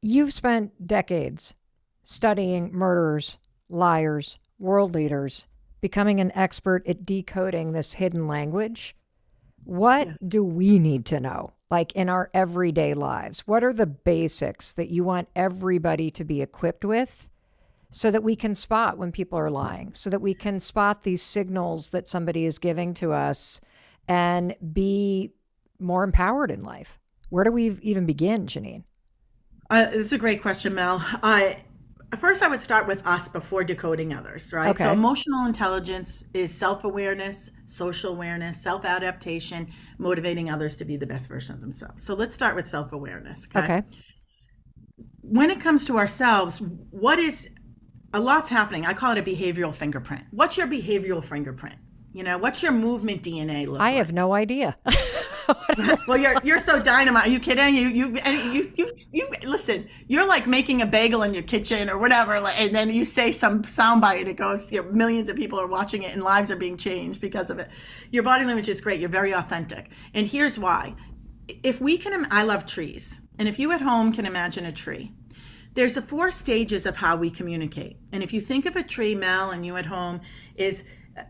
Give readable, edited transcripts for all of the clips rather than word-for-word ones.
You've spent decades studying murderers, liars, world leaders, becoming an expert at decoding this hidden language. What Yes. do we need to know, like in our everyday lives? What are the basics that you want everybody to be equipped with so that we can spot when people are lying, so that we can spot these signals that somebody is giving to us and be more empowered in life? Where do we even begin, Janine? It's a great question, Mel. First, I would start with us before decoding others, right? So Okay. emotional intelligence is self-awareness, social awareness, self-adaptation, motivating others to be the best version of themselves. So let's start with self-awareness, okay? Okay. When it comes to ourselves, a lot's happening. I call it a behavioral fingerprint. What's your behavioral fingerprint? What's your movement DNA look I like? have no idea. Well, you're so dynamite. Are you kidding? You listen. You're like making a bagel in your kitchen or whatever, and then you say some soundbite, and it goes. Millions of people are watching it, and lives are being changed because of it. Your body language is great. You're very authentic, and here's why. If we can, I love trees, and if you at home can imagine a tree, there's the 4 stages of how we communicate. And if you think of a tree, Mel, and you at home,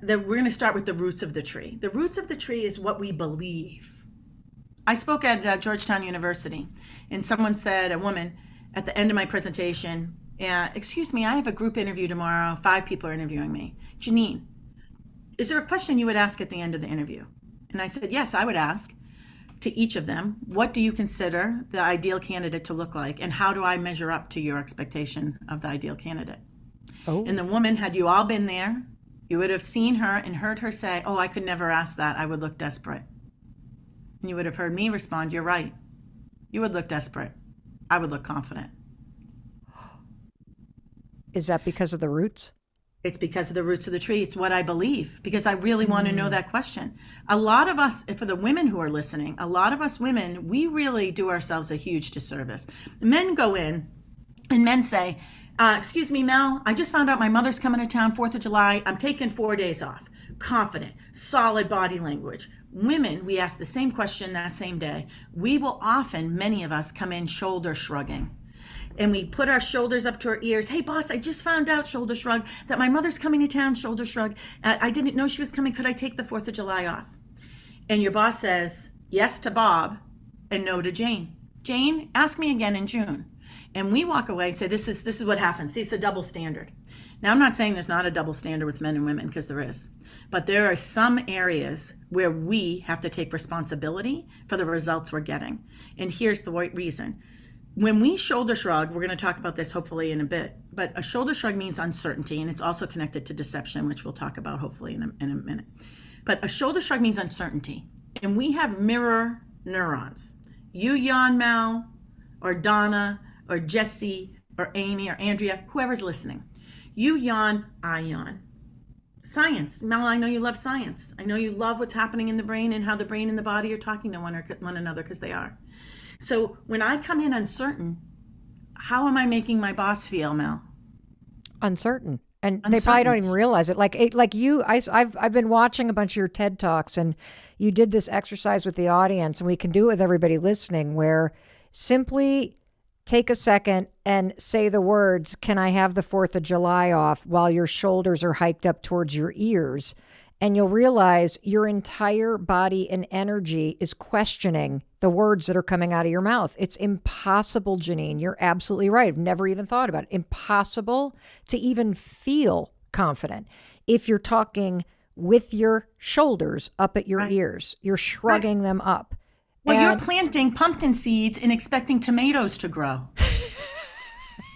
we're going to start with the roots of the tree. The roots of the tree is what we believe. I spoke at Georgetown University, and someone said, a woman, at the end of my presentation, excuse me, I have a group interview tomorrow. 5 people are interviewing me. Janine, is there a question you would ask at the end of the interview? And I said, yes, I would ask to each of them, what do you consider the ideal candidate to look like? And how do I measure up to your expectation of the ideal candidate? Oh, And the woman, had you all been there, you would have seen her and heard her say, oh, I could never ask that. I would look desperate. And you would have heard me respond, you're right. You would look desperate. I would look confident. is that because of the roots? It's because of the roots of the tree. It's what I believe, because I really want to know that question. A lot of us, for the women who are listening, a lot of us women, we really do ourselves a huge disservice. Men go in and men say, excuse me, Mel, I just found out my mother's coming to town 4th of July. I'm taking 4 days off. Confident, solid body language. Women, we ask the same question that same day. We will often, many of us, come in shoulder shrugging. And we put our shoulders up to our ears. Hey, boss, I just found out, shoulder shrug, that my mother's coming to town, shoulder shrug. I didn't know she was coming. Could I take the 4th of July off? And your boss says yes to Bob and no to Jane. Jane, ask me again in June. And we walk away and say, this is what happens. See, it's a double standard. Now, I'm not saying there's not a double standard with men and women, because there is. But there are some areas where we have to take responsibility for the results we're getting. And here's the reason. When we shoulder shrug, we're going to talk about this hopefully in a bit, but a shoulder shrug means uncertainty, and it's also connected to deception, which we'll talk about hopefully in a minute. But a shoulder shrug means uncertainty. And we have mirror neurons. You yawn, Mel, or Donna, or Jesse, or Amy, or Andrea, whoever's listening. You yawn, I yawn. Science. Mel, I know you love science. I know you love what's happening in the brain and how the brain and the body are talking to one another, because they are. So when I come in uncertain, how am I making my boss feel, Mel? Uncertain. And they probably don't even realize it. Like you, I've been watching a bunch of your TED Talks, and you did this exercise with the audience, and we can do it with everybody listening, where simply take a second and say the words, can I have the 4th of July off, while your shoulders are hiked up towards your ears. And you'll realize your entire body and energy is questioning the words that are coming out of your mouth. It's impossible, Janine. You're absolutely right. I've never even thought about it. Impossible to even feel confident if you're talking with your shoulders up at your ears. You're shrugging them up. Well, you're planting pumpkin seeds and expecting tomatoes to grow.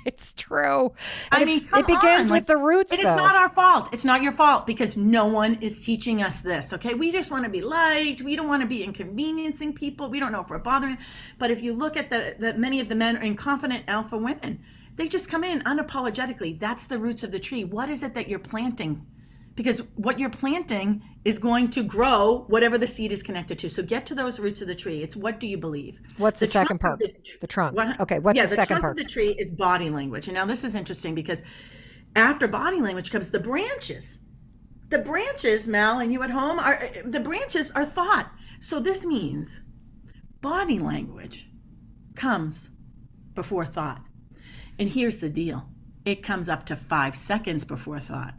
It's true. It begins with the roots, and though. it's not our fault. It's not your fault, because no one is teaching us this, okay? We just want to be liked. We don't want to be inconveniencing people. We don't know if we're bothering. But if you look at the many of the men are confident alpha women. They just come in unapologetically. That's the roots of the tree. What is it that you're planting? Because what you're planting is going to grow whatever the seed is connected to. So get to those roots of the tree. It's what do you believe? What's the second part? The trunk. Okay, what's the second part? The trunk of the tree is body language. And now this is interesting, because after body language comes the branches. The branches, Mel, and you at home, the branches are thought. So this means body language comes before thought. And here's the deal. It comes up to 5 seconds before thought.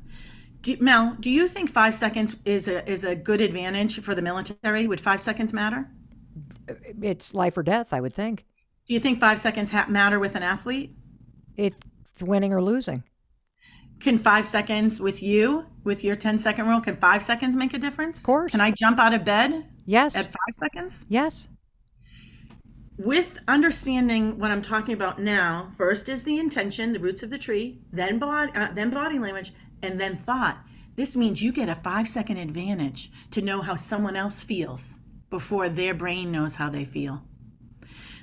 Mel, do you think 5 seconds is a good advantage for the military? Would 5 seconds matter? It's life or death, I would think. Do you think 5 seconds matter with an athlete? It's winning or losing. Can 5 seconds with you, with your 10-second rule, can 5 seconds make a difference? Of course. Can I jump out of bed? Yes. At 5 seconds? Yes. With understanding what I'm talking about now, first is the intention, the roots of the tree, then body language, and then thought. This means you get a 5-second advantage to know how someone else feels before their brain knows how they feel.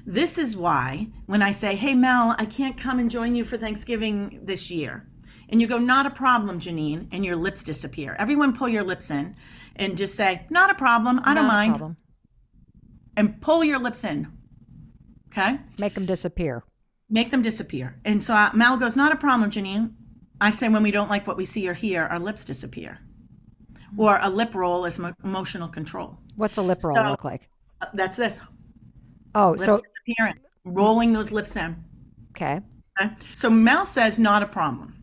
This is why when I say, hey, Mel, I can't come and join you for Thanksgiving this year. And you go, not a problem, Janine, and your lips disappear. Everyone pull your lips in and just say, not a problem, I don't mind. Problem. And pull your lips in, okay? Make them disappear. Make them disappear. And so Mel goes, not a problem, Janine. I say when we don't like what we see or hear, our lips disappear. Or a lip roll is emotional control. What's a lip roll look like? That's this. Oh, lips so disappearing, rolling those lips in. Okay. So Mel says, not a problem.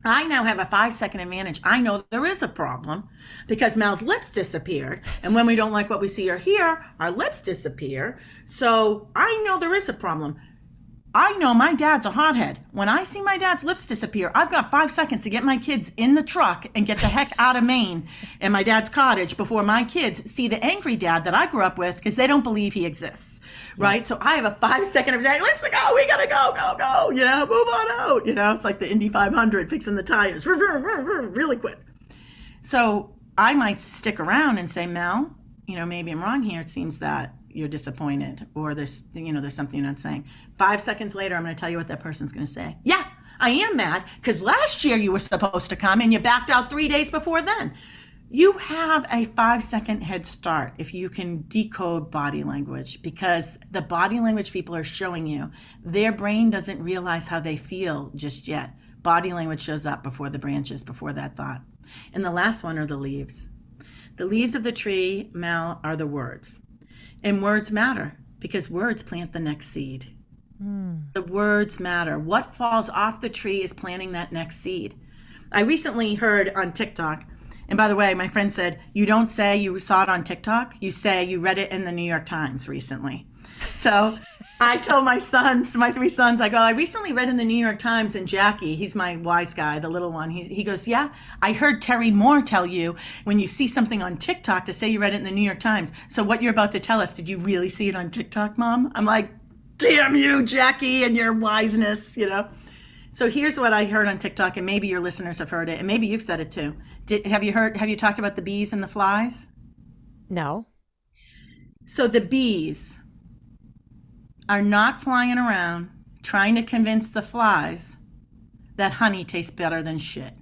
I now have a 5-second advantage. I know there is a problem because Mel's lips disappeared. And when we don't like what we see or hear, our lips disappear. So I know there is a problem. I know my dad's a hothead. When I see my dad's lips disappear, I've got 5 seconds to get my kids in the truck and get the heck out of Maine and my dad's cottage before my kids see the angry dad that I grew up with because they don't believe he exists, right? So I have a 5-second advantage. Let's go, we gotta go, move on out. It's like the Indy 500 fixing the tires really quick. So I might stick around and say, Mel, maybe I'm wrong here. It seems that you're disappointed or there's something you're not saying. 5 seconds later, I'm going to tell you what that person's going to say. Yeah, I am mad because last year you were supposed to come and you backed out 3 days before then. You have a 5-second head start if you can decode body language because the body language people are showing you, their brain doesn't realize how they feel just yet. Body language shows up before the branches, before that thought. And the last one are the leaves. The leaves of the tree, Mel, are the words. And words matter because words plant the next seed. The words matter. What falls off the tree is planting that next seed. I recently heard on TikTok, and by the way, my friend said, you don't say you saw it on TikTok, you say you read it in the New York Times recently. So I told my 3 sons, I go, I recently read in the New York Times, and Jackie, he's my wise guy, the little one, he goes, yeah, I heard Terry Moore tell you when you see something on TikTok to say you read it in the New York Times. So what you're about to tell us, did you really see it on TikTok, Mom? I'm like, damn you, Jackie, and your wiseness, So here's what I heard on TikTok, and maybe your listeners have heard it, and maybe you've said it too. Have you talked about the bees and the flies? No. So the bees are not flying around trying to convince the flies that honey tastes better than shit.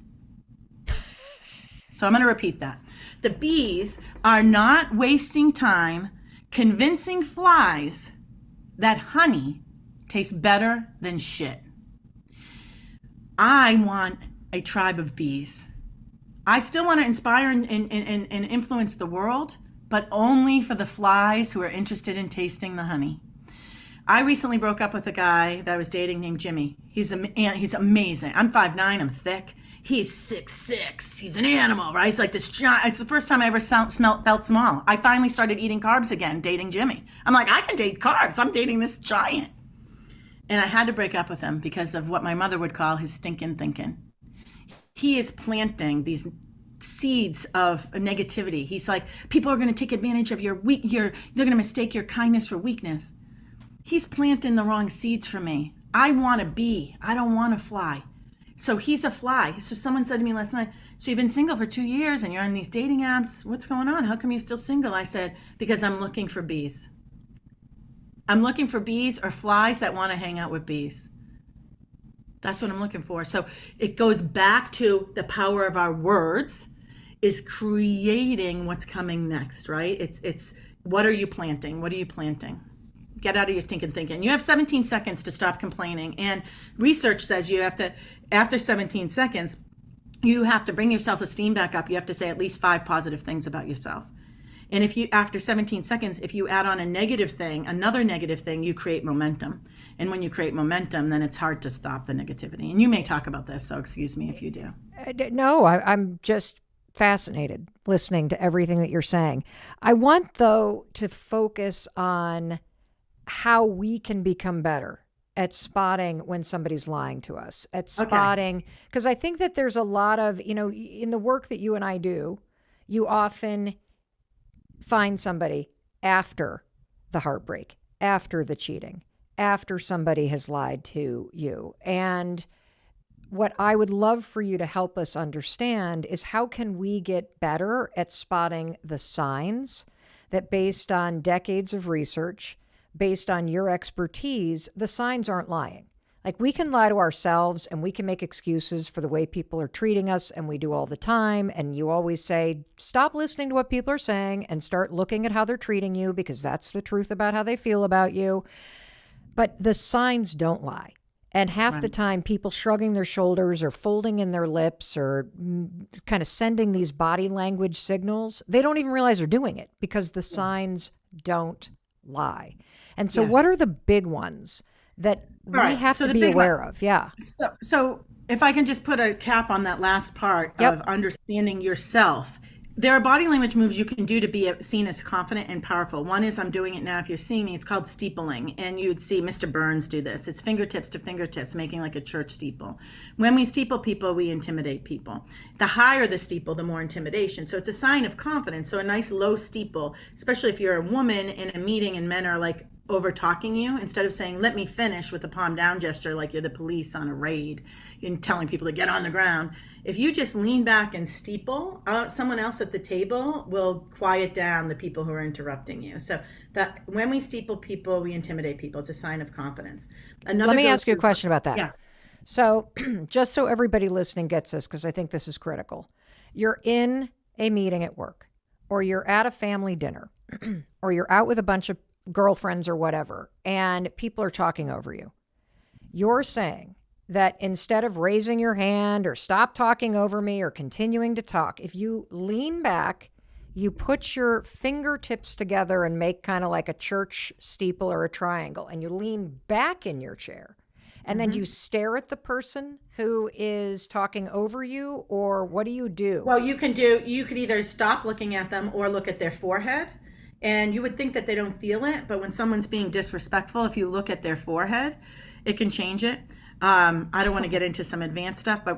So I'm going to repeat that. The bees are not wasting time convincing flies that honey tastes better than shit. I want a tribe of bees. I still want to inspire and influence the world, but only for the flies who are interested in tasting the honey. I recently broke up with a guy that I was dating named Jimmy. He's amazing. I'm 5'9", I'm thick. He's 6'6". He's an animal, right? He's like this giant. It's the first time I ever felt small. I finally started eating carbs again, dating Jimmy. I'm like, I can date carbs. I'm dating this giant. And I had to break up with him because of what my mother would call his stinking thinking. He is planting these seeds of negativity. He's like, people are going to take advantage of they're going to mistake your kindness for weakness. He's planting the wrong seeds for me. I want a bee. I don't want to fly. So he's a fly. So someone said to me last night, so you've been single for 2 years and you're on these dating apps. What's going on? How come you're still single? I said, because I'm looking for bees. I'm looking for bees or flies that want to hang out with bees. That's what I'm looking for. So it goes back to the power of our words is creating what's coming next, right? It's what are you planting? What are you planting? Get out of your stinking thinking. You have 17 seconds to stop complaining. And research says you have to, after 17 seconds, you have to bring your self-esteem back up. You have to say at least 5 positive things about yourself. And if you, after 17 seconds, if you add on a negative thing, another negative thing, you create momentum. And when you create momentum, then it's hard to stop the negativity. And you may talk about this, so excuse me if you do. No, I'm just fascinated listening to everything that you're saying. I want, though, to focus on how we can become better at spotting when somebody's lying to us, at spotting, because I think that there's a lot of, in the work that you and I do, you often find somebody after the heartbreak, after the cheating, after somebody has lied to you. And what I would love for you to help us understand is how can we get better at spotting the signs that, based on decades of research, based on your expertise, the signs aren't lying. Like, we can lie to ourselves and we can make excuses for the way people are treating us, and we do all the time. And you always say, stop listening to what people are saying and start looking at how they're treating you, because that's the truth about how they feel about you. But the signs don't lie. And half the time, people shrugging their shoulders or folding in their lips or kind of sending these body language signals, they don't even realize they're doing it because the signs don't lie. And so what are the big ones that we have to be aware of? Yeah. So if I can just put a cap on that last part of understanding yourself, there are body language moves you can do to be seen as confident and powerful. One is, I'm doing it now. If you're seeing me, it's called steepling. And you'd see Mr. Burns do this. It's fingertips to fingertips, making like a church steeple. When we steeple people, we intimidate people. The higher the steeple, the more intimidation. So it's a sign of confidence. So a nice low steeple, especially if you're a woman in a meeting and men are like over talking you, instead of saying, let me finish, with a palm down gesture like you're the police on a raid and telling people to get on the ground. If you just lean back and steeple, someone else at the table will quiet down the people who are interrupting you. So that when we steeple people, we intimidate people. It's a sign of confidence. Let me ask you a question about that. Yeah. So just so everybody listening gets this, because I think this is critical. You're in a meeting at work, or you're at a family dinner, or you're out with a bunch of girlfriends or whatever, and people are talking over you. You're saying that instead of raising your hand or stop talking over me or continuing to talk, if you lean back, you put your fingertips together and make kind of like a church steeple or a triangle, and you lean back in your chair, and then you stare at the person who is talking over you, or what do you do? Well, you could either stop looking at them or look at their forehead. And you would think that they don't feel it, but when someone's being disrespectful, if you look at their forehead, it can change it. I don't want to get into some advanced stuff, but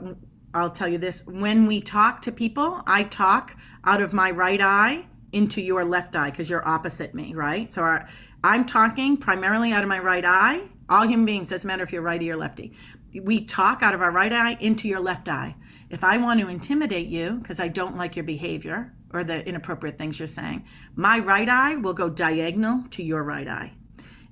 I'll tell you this. When we talk to people, I talk out of my right eye into your left eye, because you're opposite me, right? So I'm talking primarily out of my right eye. All human beings, doesn't matter if you're righty or lefty. We talk out of our right eye into your left eye. If I want to intimidate you because I don't like your behavior or the inappropriate things you're saying, my right eye will go diagonal to your right eye.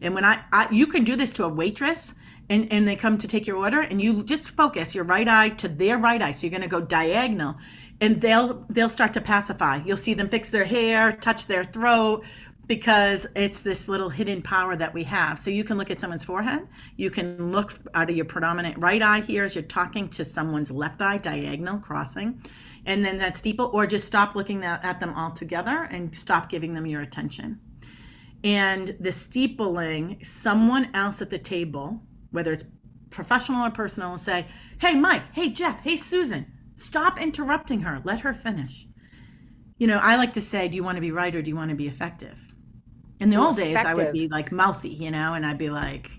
And when you can do this to a waitress and they come to take your order, and you just focus your right eye to their right eye. So you're going to go diagonal, and they'll start to pacify. You'll see them fix their hair, touch their throat, because it's this little hidden power that we have. So you can look at someone's forehead. You can look out of your predominant right eye here as you're talking to someone's left eye, diagonal, crossing. And then that steeple, or just stop looking at them altogether and stop giving them your attention. And the steepling, someone else at the table, whether it's professional or personal, will say, hey, Mike, hey, Jeff, hey, Susan, stop interrupting her. Let her finish. I like to say, do you want to be right or do you want to be effective? In the old days, I would be like mouthy, and I'd be like,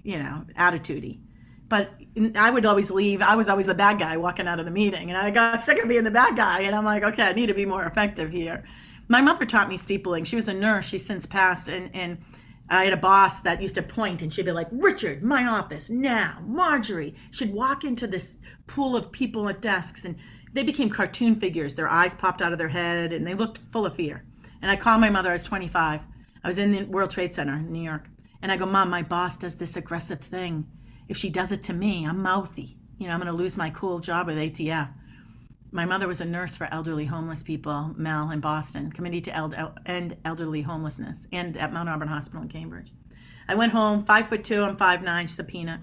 attitude-y. But I would always leave. I was always the bad guy walking out of the meeting, and I got sick of being the bad guy. And I'm like, okay, I need to be more effective here. My mother taught me steepling. She was a nurse. She's since passed. And I had a boss that used to point, and she'd be like, Richard, my office now. Marjorie. She'd walk into this pool of people at desks, and they became cartoon figures. Their eyes popped out of their head, and they looked full of fear. And I called my mother. I was 25. I was in the World Trade Center in New York. And I go, Mom, my boss does this aggressive thing. If she does it to me, I'm mouthy. I'm going to lose my cool job with ATF. My mother was a nurse for elderly homeless people, Mel, in Boston, Committee to End Elderly Homelessness, and at Mount Auburn Hospital in Cambridge. I went home, 5'2", I'm 5'9", she's a peanut.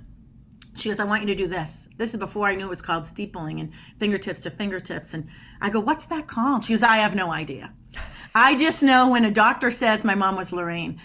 She goes, I want you to do this. This is before I knew it was called steepling and fingertips to fingertips. And I go, what's that called? She goes, I have no idea. I just know when a doctor says, my mom was Lorraine,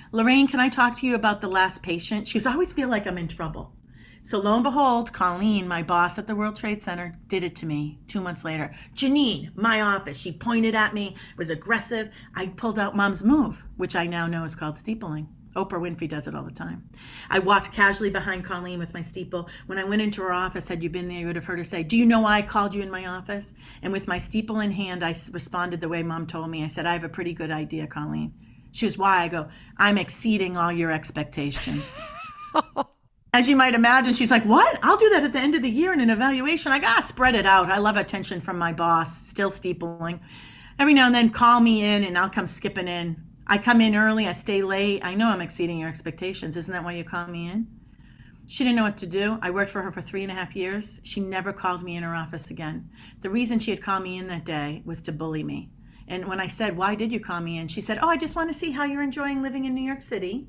can I talk to you about the last patient? She goes, I always feel like I'm in trouble. So lo and behold, Colleen, my boss at the World Trade Center, did it to me 2 months later. Janine, my office, she pointed at me, was aggressive. I pulled out mom's move, which I now know is called steepling. Oprah Winfrey does it all the time. I walked casually behind Colleen with my steeple. When I went into her office, had you been there, you would have heard her say, do you know why I called you in my office? And with my steeple in hand, I responded the way mom told me. I said, I have a pretty good idea, Colleen. She goes, why? I go, I'm exceeding all your expectations. As you might imagine, she's like, what? I'll do that at the end of the year in an evaluation. I got to spread it out. I love attention from my boss, still steepling. Every now and then call me in and I'll come skipping in. I come in early, I stay late. I know I'm exceeding your expectations. Isn't that why you call me in? She didn't know what to do. I worked for her for 3.5 years. She never called me in her office again. The reason she had called me in that day was to bully me. And when I said, why did you call me in? She said, oh, I just want to see how you're enjoying living in New York City.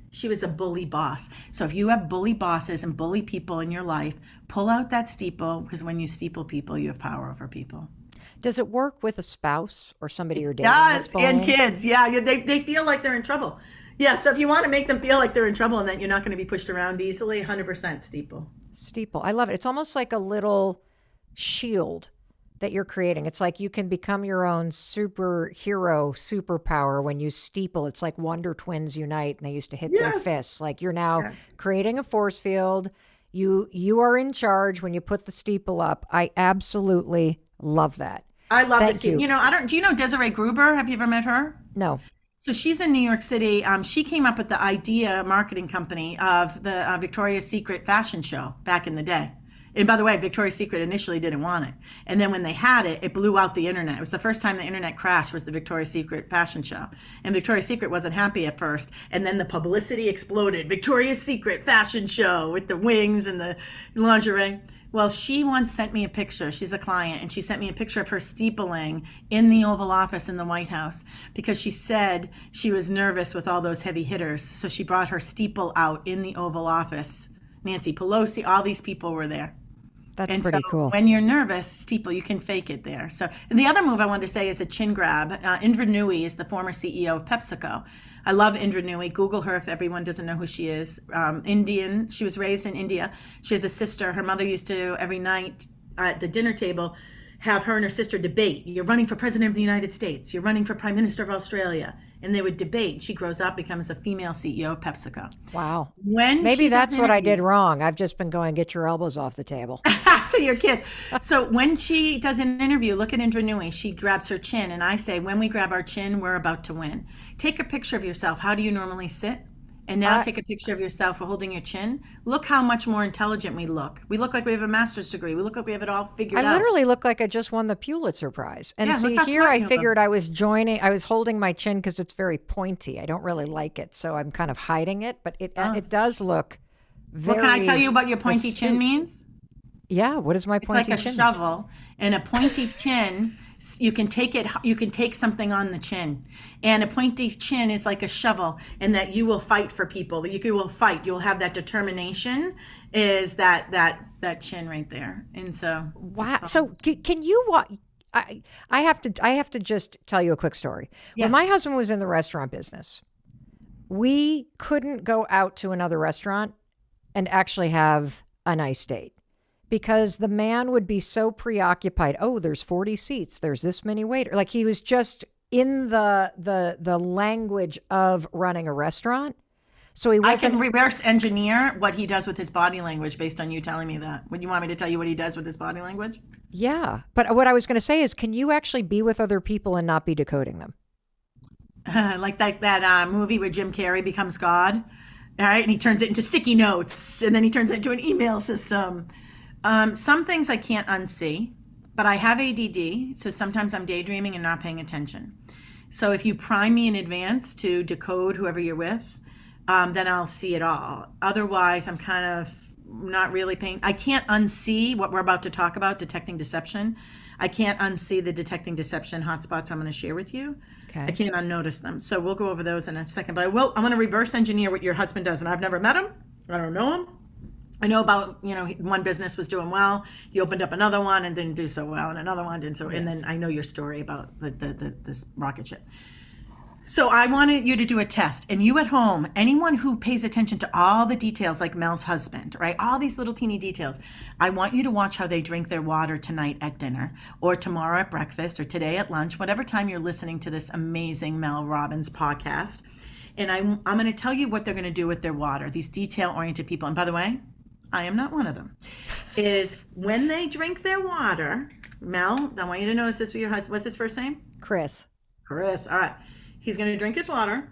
She was a bully boss. So if you have bully bosses and bully people in your life, pull out that steeple, because when you steeple people, you have power over people. Does it work with a spouse or somebody you're dating? Yes, and kids. Yeah, they feel like they're in trouble. Yeah, so if you want to make them feel like they're in trouble and that you're not going to be pushed around easily, 100% steeple. Steeple. I love it. It's almost like a little shield that you're creating. It's like you can become your own superhero, superpower when you steeple. It's like Wonder Twins unite and they used to hit their fists. Like you're now creating a force field. You are in charge when you put the steeple up. I absolutely love that. I love the steeple. Do you know Desiree Gruber? Have you ever met her? No. So she's in New York City. She came up with the idea marketing company of the Victoria's Secret fashion show back in the day. And by the way, Victoria's Secret initially didn't want it. And then when they had it, it blew out the internet. It was the first time the internet crashed, was the Victoria's Secret fashion show. And Victoria's Secret wasn't happy at first. And then the publicity exploded. Victoria's Secret fashion show with the wings and the lingerie. Well, she once sent me a picture. She's a client, and she sent me a picture of her steepling in the Oval Office in the White House because she said she was nervous with all those heavy hitters. So she brought her steeple out in the Oval Office. Nancy Pelosi, all these people were there. That's pretty cool. When you're nervous, steeple, you can fake it there. So, and the other move I wanted to say is a chin grab. Indra Nooyi is the former CEO of PepsiCo. I love Indra Nooyi. Google her if everyone doesn't know who she is. Indian. She was raised in India. She has a sister. Her mother used to, every night at the dinner table, have her and her sister debate. You're running for president of the United States. You're running for prime minister of Australia. And they would debate. She grows up, becomes a female CEO of PepsiCo. Wow. Maybe that's what I did wrong. I've just been going, get your elbows off the table. To your kids. So when she does an interview, look at Indra Nooyi. She grabs her chin. And I say, when we grab our chin, we're about to win. Take a picture of yourself. How do you normally sit? And now take a picture of yourself holding your chin. Look how much more intelligent we look. We look like we have a master's degree. We look like we have it all figured out. I literally look like I just won the Pulitzer Prize. And see, here I figured I was holding my chin because it's very pointy. I don't really like it. So I'm kind of hiding it. But it does look very Well, can I tell you what your pointy chin means? Yeah, what is my pointy chin? It's like a shovel. And a pointy chin, you can take something on the chin. And a pointy chin is like a shovel, and that you will fight for people. You will fight. You'll have that determination, is that chin right there. And so wow. So can you I have to just tell you a quick story. Yeah. When my husband was in the restaurant business, we couldn't go out to another restaurant and actually have a nice date. Because the man would be so preoccupied. Oh, there's 40 seats. There's this many waiters. Like he was just in the language of running a restaurant. So he wasn't. I can reverse engineer what he does with his body language based on you telling me that. Would you want me to tell you what he does with his body language? Yeah. But what I was going to say is, can you actually be with other people and not be decoding them? Like that movie where Jim Carrey becomes God. All right. And he turns it into sticky notes. And then he turns it into an email system. Some things I can't unsee, but I have ADD, so sometimes I'm daydreaming and not paying attention. So if you prime me in advance to decode whoever you're with, then I'll see it all. Otherwise, I'm kind of not really paying. I can't unsee what we're about to talk about, detecting deception. I can't unsee the detecting deception hotspots I'm going to share with you. Okay. I can't unnotice them. So we'll go over those in a second. But I'm going to reverse engineer what your husband does. And I've never met him. I don't know him. I know about, one business was doing well. He opened up another one and didn't do so well, and another one didn't so. Yes. And then I know your story about this rocket ship. So I wanted you to do a test, and you at home, anyone who pays attention to all the details, like Mel's husband, right? All these little teeny details. I want you to watch how they drink their water tonight at dinner, or tomorrow at breakfast, or today at lunch, whatever time you're listening to this amazing Mel Robbins podcast. And I'm going to tell you what they're going to do with their water. These detail-oriented people, and by the way, I am not one of them, is when they drink their water, Mel, I want you to notice this with your husband. What's his first name? Chris. Chris. All right. He's going to drink his water.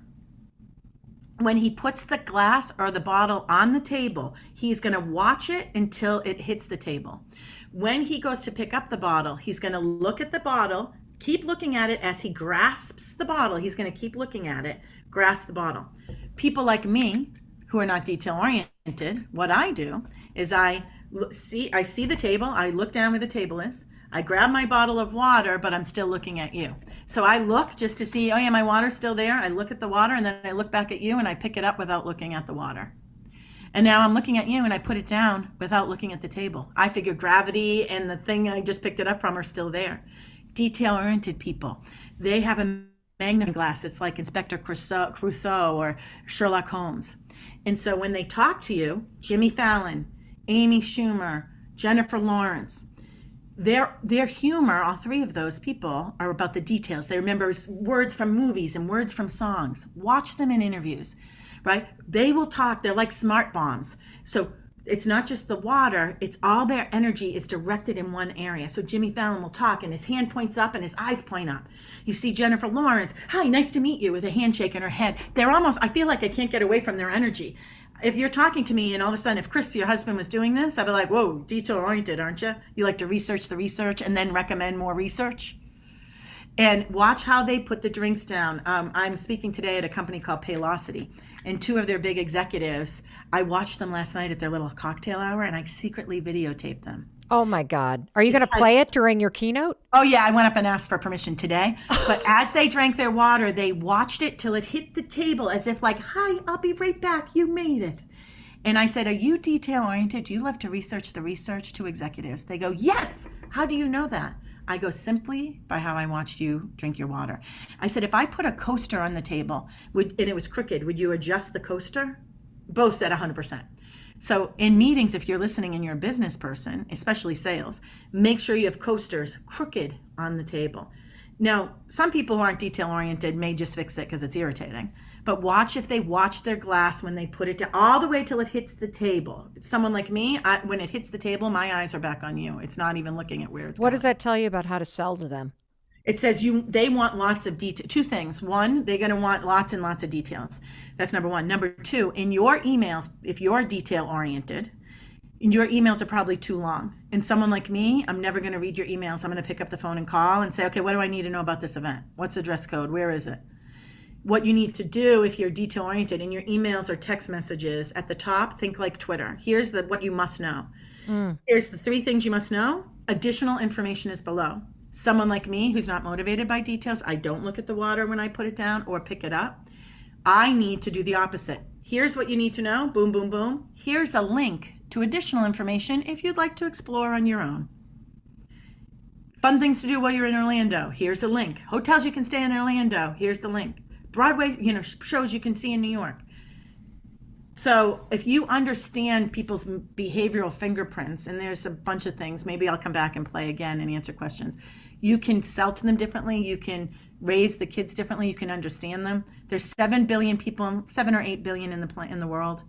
When he puts the glass or the bottle on the table, he's going to watch it until it hits the table. When he goes to pick up the bottle, he's going to look at the bottle, keep looking at it as he grasps the bottle. He's going to keep looking at it, grasp the bottle. People like me who are not detail oriented, what I do is I see the table, I look down where the table is, I grab my bottle of water, but I'm still looking at you. So I look just to see, oh yeah, my water's still there. I look at the water, and then I look back at you, and I pick it up without looking at the water. And now I'm looking at you, and I put it down without looking at the table. I figure gravity and the thing I just picked it up from are still there. Detail-oriented people, they have a magnifying glass. It's like Inspector Clouseau or Sherlock Holmes. And so when they talk to you, Jimmy Fallon, Amy Schumer, Jennifer Lawrence, their humor, all three of those people, are about the details. They remember words from movies and words from songs. Watch them in interviews, right? They will talk. They're like smart bombs. So it's not just the water. It's all their energy is directed in one area. So Jimmy Fallon will talk, and his hand points up and his eyes point up. You see Jennifer Lawrence, hi, nice to meet you, with a handshake in her head. I feel like I can't get away from their energy. If you're talking to me and all of a sudden, if Chris, your husband, was doing this, I'd be like, whoa, detail-oriented, aren't you? You like to research the research and then recommend more research? And watch how they put the drinks down. I'm speaking today at a company called Paylocity, and two of their big executives, I watched them last night at their little cocktail hour, and I secretly videotaped them. Oh my God. Are you going to play it during your keynote? Oh yeah, I went up and asked for permission today. But as they drank their water, they watched it till it hit the table as if like, hi, I'll be right back. You made it. And I said, are you detail oriented? Do you love to research the research? To executives. They go, yes. How do you know that? I go, simply by how I watched you drink your water. I said, if I put a coaster on the table and it was crooked, would you adjust the coaster? Both said 100%. So in meetings, if you're listening and you're a business person, especially sales, make sure you have coasters crooked on the table. Now, some people who aren't detail-oriented may just fix it because it's irritating. But watch if they watch their glass when they put it down all the way till it hits the table. Someone like me, when it hits the table, my eyes are back on you. It's not even looking at where it's going. What does that tell you about how to sell to them? It says they want lots of detail. Two things. One, they're going to want lots and lots of details. That's number one. Number two, in your emails, if you're detail oriented, your emails are probably too long. And someone like me, I'm never going to read your emails. I'm going to pick up the phone and call and say, okay, what do I need to know about this event? What's the dress code? Where is it? What you need to do if you're detail oriented in your emails or text messages, at the top, think like Twitter. Here's what you must know. Here's the 3 things you must know. Additional information is below. Someone like me who's not motivated by details, I don't look at the water when I put it down or pick it up. I need to do the opposite. Here's what you need to know. Boom, boom, boom. Here's a link to additional information if you'd like to explore on your own. Fun things to do while you're in Orlando. Here's a link. Hotels you can stay in Orlando. Here's the link. Broadway, shows you can see in New York. So if you understand people's behavioral fingerprints, and there's a bunch of things, maybe I'll come back and play again and answer questions. You can sell to them differently. You can raise the kids differently. You can understand them. There's 7 billion people, 7 or 8 billion in the world.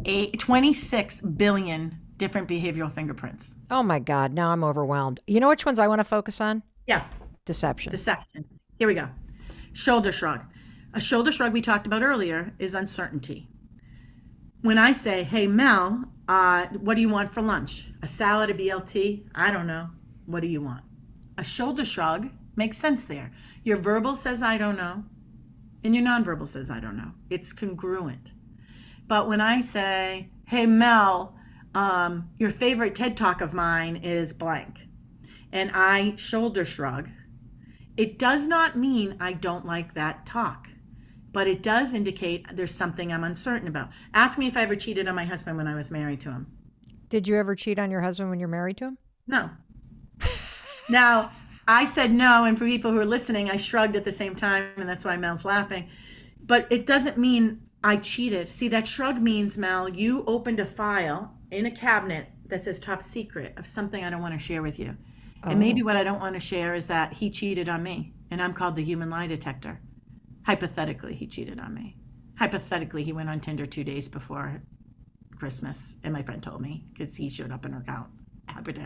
26 billion different behavioral fingerprints. Oh my God, now I'm overwhelmed. You know which ones I want to focus on? Yeah. Deception. Here we go. Shoulder shrug. A shoulder shrug we talked about earlier is uncertainty. When I say, hey, Mel, what do you want for lunch? A salad, a BLT? I don't know. What do you want? A shoulder shrug makes sense there. Your verbal says, I don't know. And your nonverbal says, I don't know. It's congruent. But when I say, hey, Mel, your favorite TED Talk of mine is blank, and I shoulder shrug, it does not mean I don't like that talk. but it does indicate there's something I'm uncertain about. Ask me if I ever cheated on my husband when I was married to him. Did you ever cheat on your husband when you're married to him? No. Now, I said no, and for people who are listening, I shrugged at the same time, and that's why Mel's laughing. But it doesn't mean I cheated. See, that shrug means, Mel, you opened a file in a cabinet that says top secret of something I don't want to share with you. And maybe what I don't want to share is that he cheated on me, and I'm called the human lie detector. Hypothetically, he cheated on me. Hypothetically, he went on Tinder 2 days before Christmas, and my friend told me because he showed up in her account.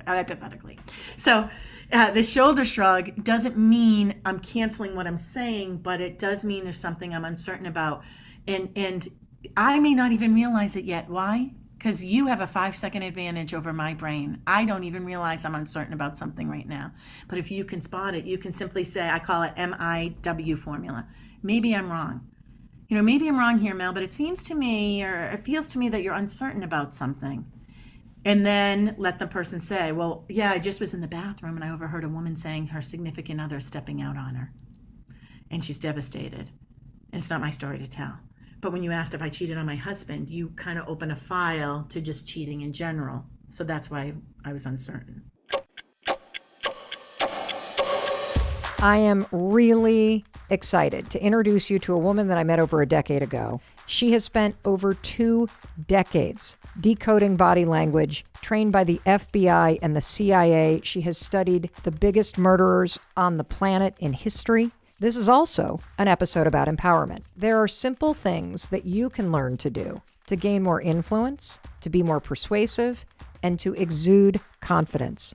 Hypothetically. So the shoulder shrug doesn't mean I'm canceling what I'm saying, but it does mean there's something I'm uncertain about. And I may not even realize it yet. Why? Because you have a 5-second advantage over my brain. I don't even realize I'm uncertain about something right now. But if you can spot it, you can simply say, I call it MIW formula. Maybe I'm wrong. Maybe I'm wrong here, Mel, but it seems to me, or it feels to me that you're uncertain about something. And then let the person say, well, yeah, I just was in the bathroom and I overheard a woman saying her significant other stepping out on her. And she's devastated. And it's not my story to tell. But when you asked if I cheated on my husband, you kind of open a file to just cheating in general. So that's why I was uncertain. I am really excited to introduce you to a woman that I met over a decade ago. She has spent over 2 decades decoding body language, trained by the FBI and the CIA. She has studied the biggest murderers on the planet in history. This is also an episode about empowerment. There are simple things that you can learn to do to gain more influence, to be more persuasive, and to exude confidence.